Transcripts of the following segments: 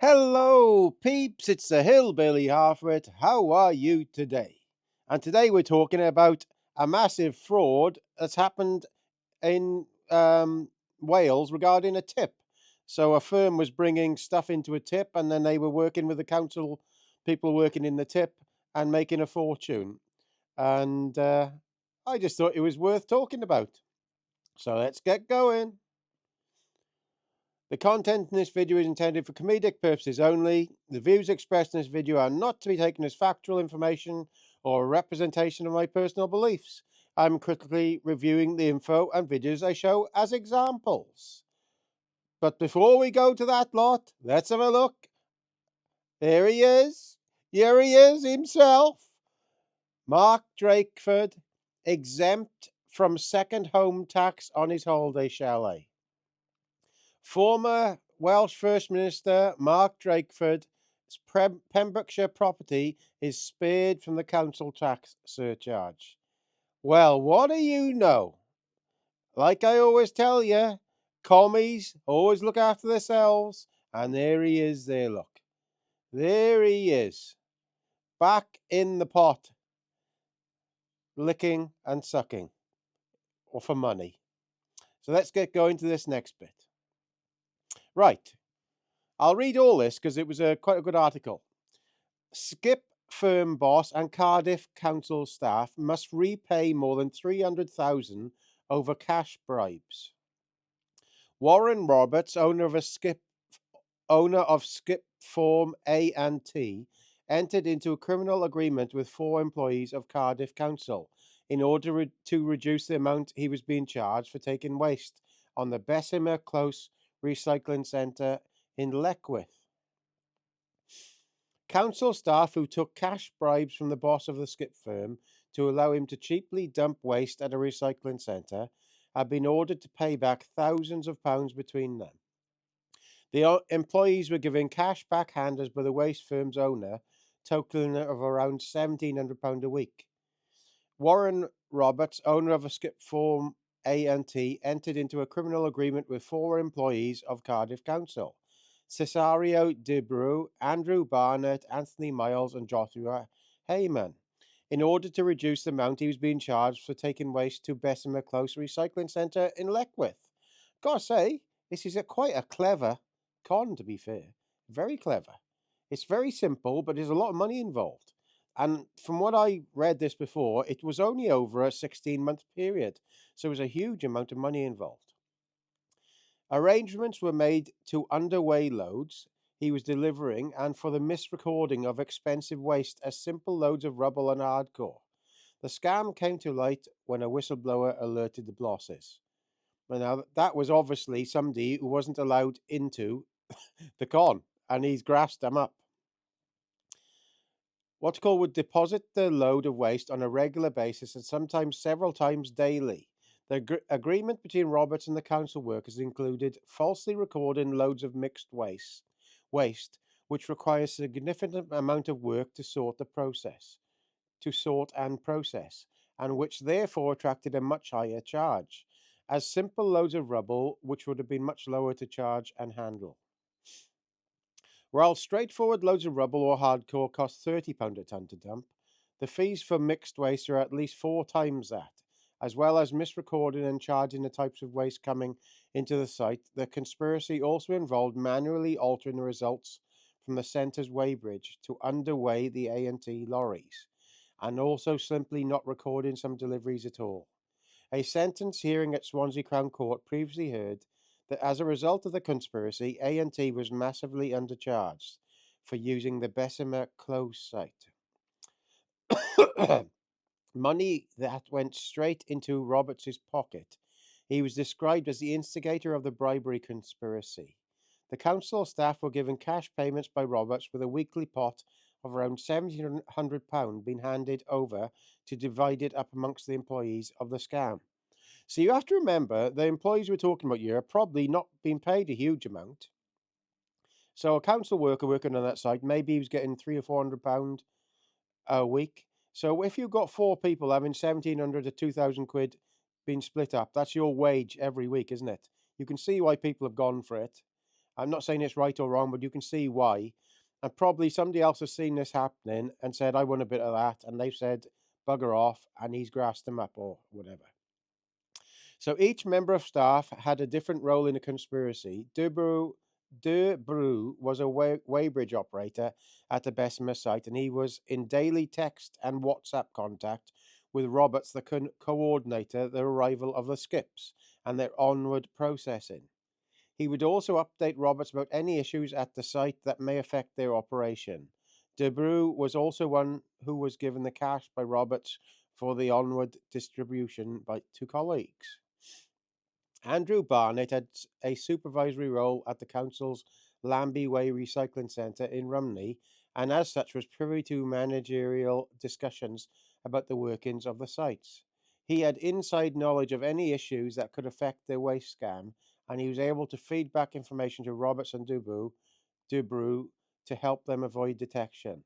Hello, peeps. It's the Hillbilly Halfwit. How are you today? And today we're talking about a massive fraud that's happened in Wales regarding a tip. So a firm was bringing stuff into a tip, and then they were working with the council people working in the tip and making a fortune. And I just thought it was worth talking about. So let's get going. The content in this video is intended for comedic purposes only. The views expressed in this video are not to be taken as factual information or a representation of my personal beliefs. I'm critically reviewing the info and videos I show as examples. But before we go to that lot, let's have a look. There he is. Here he is himself. Mark Drakeford, exempt from second home tax on his holiday chalet. Former Welsh First Minister Mark Drakeford's Pembrokeshire property is spared from the council tax surcharge. Well, what do you know? Like I always tell you, commies always look after themselves, and there he is there, look. There he is, back in the pot, licking and sucking, or for money. So let's get going to this next bit. Right, I'll read all this because it was quite a good article. Skip firm boss and Cardiff council staff must repay more than 300,000 over cash bribes. Warren Roberts, owner of Skip Form A and T, entered into a criminal agreement with 4 employees of Cardiff Council in order to reduce the amount he was being charged for taking waste on the Bessemer Close Recycling Centre in Leckwith. Council staff who took cash bribes from the boss of the skip firm to allow him to cheaply dump waste at a recycling centre have been ordered to pay back thousands of pounds between them. The employees were given cash backhanders by the waste firm's owner, totaling of around £1,700 a week. Warren Roberts, owner of a skip form A&T, entered into a criminal agreement with 4 employees of Cardiff Council: Cesario Debrew, Andrew Barnett, Anthony Miles, and Joshua Heyman, in order to reduce the amount he was being charged for taking waste to Bessemer Close Recycling Centre in Leckwith. Gotta say, this is quite a clever con, to be fair. Very clever. It's very simple, but there's a lot of money involved. And from what I read this before, it was only over a 16-month period. So there was a huge amount of money involved. Arrangements were made to underweigh loads he was delivering and for the misrecording of expensive waste as simple loads of rubble and hardcore. The scam came to light when a whistleblower alerted the bosses. Now, that was obviously somebody who wasn't allowed into the con, and he's grassed them up. What's called would deposit the load of waste on a regular basis and sometimes several times daily. The agreement between Roberts and the council workers included falsely recording loads of mixed waste, which requires a significant amount of work to sort and process, and which therefore attracted a much higher charge, as simple loads of rubble, which would have been much lower to charge and handle. While straightforward loads of rubble or hardcore cost £30 a tonne to dump, the fees for mixed waste are at least 4 times that. As well as misrecording and charging the types of waste coming into the site, the conspiracy also involved manually altering the results from the centre's weighbridge to underweigh the A&T lorries, and also simply not recording some deliveries at all. A sentence hearing at Swansea Crown Court previously heard that as a result of the conspiracy, A&T was massively undercharged for using the Bessemer Close site. Money that went straight into Roberts' pocket. He was described as the instigator of the bribery conspiracy. The council staff were given cash payments by Roberts, with a weekly pot of around £1,700 being handed over to divide it up amongst the employees of the scam. So you have to remember, the employees we're talking about here are probably not being paid a huge amount. So a council worker working on that site, maybe he was getting £300 or £400 a week. So if you've got 4 people having 1,700 to 2,000 quid being split up, that's your wage every week, isn't it? You can see why people have gone for it. I'm not saying it's right or wrong, but you can see why. And probably somebody else has seen this happening and said, I want a bit of that. And they've said, bugger off. And he's grassed them up or whatever. So each member of staff had a different role in the conspiracy. De Brew was a weighbridge operator at the Bessemer site, and he was in daily text and WhatsApp contact with Roberts, the coordinator, the arrival of the skips and their onward processing. He would also update Roberts about any issues at the site that may affect their operation. De Brew was also one who was given the cash by Roberts for the onward distribution to colleagues. Andrew Barnett had a supervisory role at the council's Lambie Way Recycling Centre in Rumney, and as such was privy to managerial discussions about the workings of the sites. He had inside knowledge of any issues that could affect their waste scam, and he was able to feed back information to Roberts and Dubrew to help them avoid detection.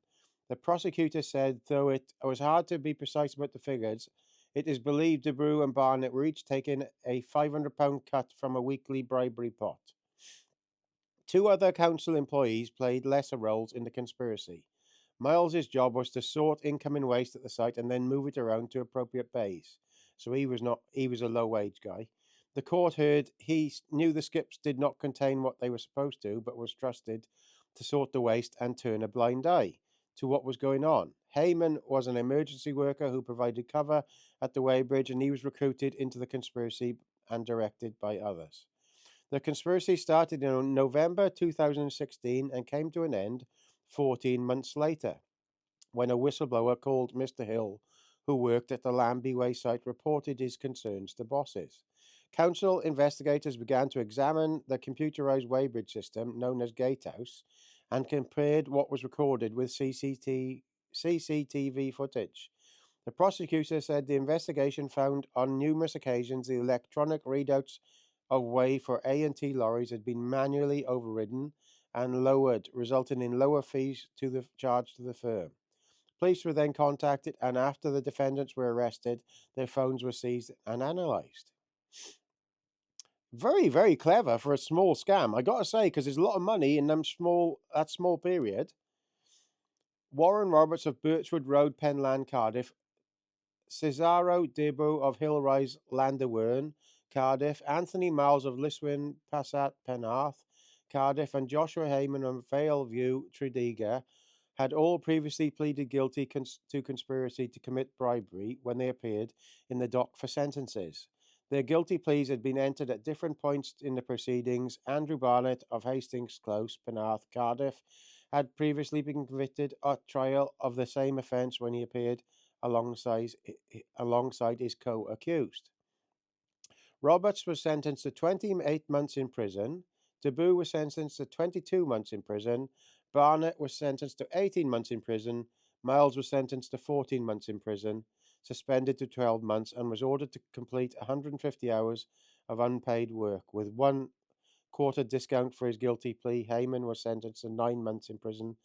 The prosecutor said, though it was hard to be precise about the figures, it is believed Dubrew and Barnett were each taking a £500 cut from a weekly bribery pot. Two other council employees played lesser roles in the conspiracy. Miles's job was to sort incoming waste at the site and then move it around to appropriate bays. So he was a low wage guy. The court heard he knew the skips did not contain what they were supposed to, but was trusted to sort the waste and turn a blind eye to what was going on. Heyman was an emergency worker who provided cover at the weighbridge, and he was recruited into the conspiracy and directed by others. The conspiracy started in November 2016 and came to an end 14 months later when a whistleblower called Mr. Hill, who worked at the Lambie Way site, reported his concerns to bosses. Council investigators began to examine the computerized weighbridge system known as Gatehouse and compared what was recorded with CCTV footage. The prosecutor said the investigation found on numerous occasions the electronic readouts of weigh for A&T lorries had been manually overridden and lowered, resulting in lower fees to the charge to the firm. Police were then contacted, and after the defendants were arrested, their phones were seized and analysed. Very, very clever for a small scam, I got to say, because there's a lot of money in that small period. Warren Roberts of Birchwood Road, Penland, Cardiff, Cesaro Debo of Hillrise, Landerwern, Cardiff, Anthony Miles of Liswyn, Passat, Penarth, Cardiff, and Joshua Heyman of Valeview, Tredegar, had all previously pleaded guilty to conspiracy to commit bribery when they appeared in the dock for sentences. Their guilty pleas had been entered at different points in the proceedings. Andrew Barnett of Hastings Close, Penarth, Cardiff, had previously been convicted at trial of the same offence when he appeared alongside his co-accused. Roberts was sentenced to 28 months in prison. Deboo was sentenced to 22 months in prison. Barnett was sentenced to 18 months in prison. Miles was sentenced to 14 months in prison, suspended to 12 months, and was ordered to complete 150 hours of unpaid work. With 1/4 discount for his guilty plea, Heyman was sentenced to 9 months in prison,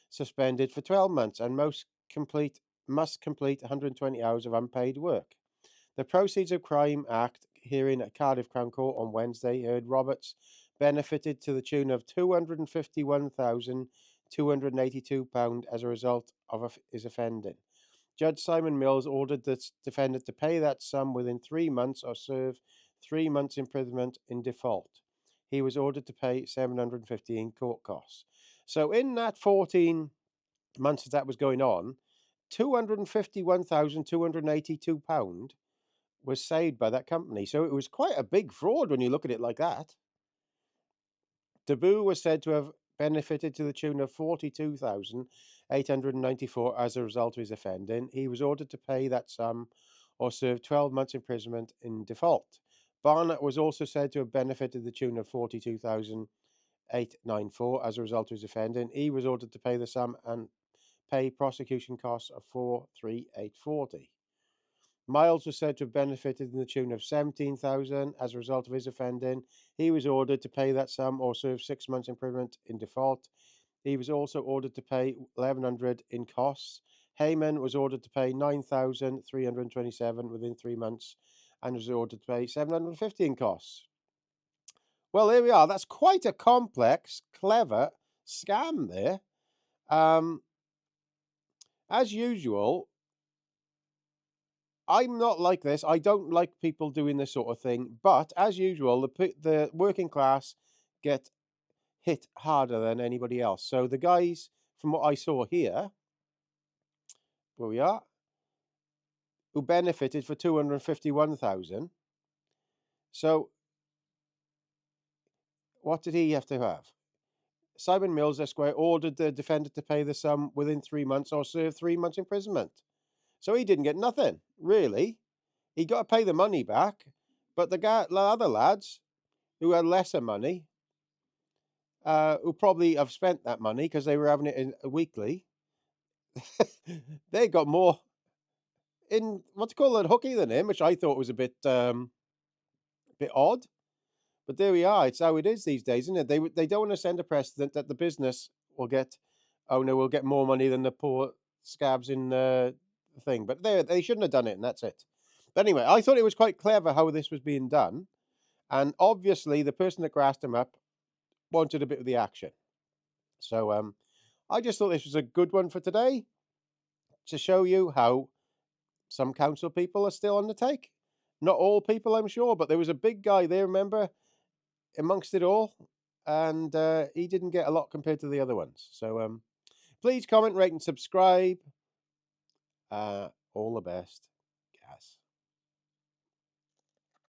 suspended for 12 months, and must complete 120 hours of unpaid work. The Proceeds of Crime Act hearing at Cardiff Crown Court on Wednesday heard Roberts benefited to the tune of £251,282 as a result of his offending. Judge Simon Mills ordered the defendant to pay that sum within 3 months or serve 3 months imprisonment in default. He was ordered to pay $750 in court costs. So in that 14 months that was going on, £251,282 was saved by that company. So it was quite a big fraud when you look at it like that. Deboo was said to have benefited to the tune of 42,894 as a result of his offending. He was ordered to pay that sum or serve 12 months imprisonment in default. Barnett was also said to have benefited the tune of 42,894 as a result of his offending. He was ordered to pay the sum and pay prosecution costs of 43840. Miles was said to have benefited in the tune of 17,000 as a result of his offending. He was ordered to pay that sum or serve 6 months imprisonment in default. He was also ordered to pay 1,100 in costs. Heyman was ordered to pay 9,327 within 3 months and was ordered to pay 750 in costs. Well, here we are. That's quite a complex, clever scam there. Um, as usual, I'm not like this. I don't like people doing this sort of thing. But as usual, the working class get hit harder than anybody else. So the guys, from what I saw here, where we are, who benefited for 251,000. So what did he have to have? Simon Mills Esquire ordered the defendant to pay the sum within 3 months or serve 3 months imprisonment. So he didn't get nothing, really. He got to pay the money back, but the other lads who had lesser money, who probably have spent that money because they were having it in a weekly, they got more in what to call it hooky than him, which I thought was a bit odd. But there we are. It's how it is these days, isn't it? They don't want to send a precedent that the business will get. Oh no, we'll get more money than the poor scabs in the thing. But they shouldn't have done it, and that's it. But anyway, I thought it was quite clever how this was being done, and obviously the person that grassed him up wanted a bit of the action. So I just thought this was a good one for today to show you how some council people are still on the take. Not all people, I'm sure, but there was a big guy there, remember, amongst it all, and he didn't get a lot compared to the other ones. So please comment, rate, and subscribe. All the best.